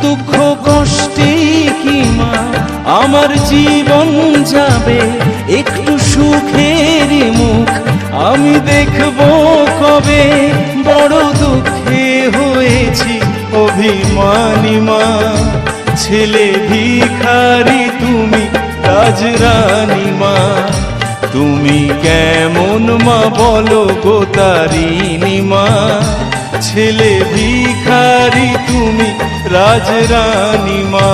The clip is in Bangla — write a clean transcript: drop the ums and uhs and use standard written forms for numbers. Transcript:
দুঃখ কষ্টে কি মা আমার জীবন যাবে, একটু সুখের মুখ আমি দেখব কবে। বড় দুঃখে হয়েছি অভিমানী মা, ছেলে ভিখারি তুমি রাজরানী মা। তুমি কেমন মা বলো গো তারিণী মা, ছেলে ভিখারি তুমি রাজরানী মা।